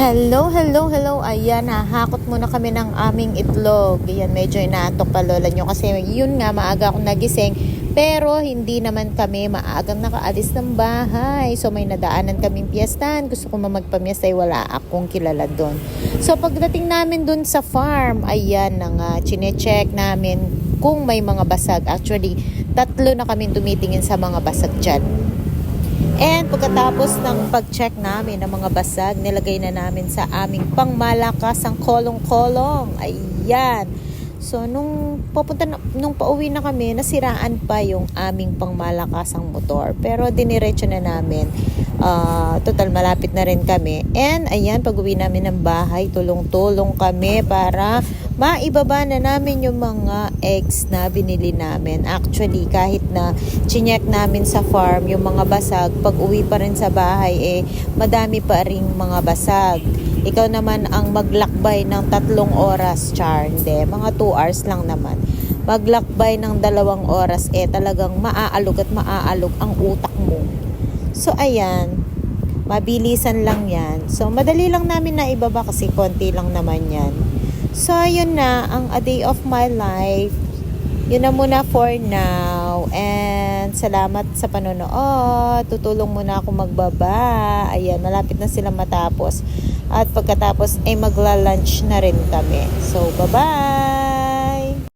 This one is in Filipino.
Hello, hello, hello. Ayan, hahakot muna kami ng aming itlog. Ayan, medyo inaantok pa lola nyo kasi yun nga, maaga akong nagising. Pero hindi naman kami maagang nakaalis ng bahay. So may nadaanan kaming piyestahan. Gusto ko magpamiesta ay wala akong kilala doon. So pagdating namin doon sa farm, ayan na nga, chinecheck namin kung may mga basag. Actually, 3 na kami tumitingin sa mga basag dyan. And pagkatapos ng pag-check namin ng mga basag, nilagay na namin sa aming pangmalakasang kolong-kolong. Ayan. So, nung pauwi na kami, nasiraan pa yung aming pangmalakasang motor. Pero diniretso na namin. Total, malapit na rin kami. And, ayan, pag-uwi namin ng bahay, tulong-tulong kami para maibaba na namin yung mga eggs na binili namin. Actually, kahit na chinek namin sa farm yung mga basag, pag-uwi pa rin sa bahay, madami pa rin mga basag. Ikaw naman ang maglakbay ng 3 oras, Char. Hindi, mga 2 hours lang naman. Maglakbay ng 2 oras, talagang maaalog at maaalog ang utak mo. So, ayan. Mabilisan lang yan. So, madali lang namin na ibaba kasi konti lang naman yan. So, yun na, ang A Day of My Life. Yun na muna for now. And salamat sa panonood. Tutulong muna ako magbaba. Ayan, malapit na sila matapos. At pagkatapos ay magla-lunch na rin kami. So, bye-bye!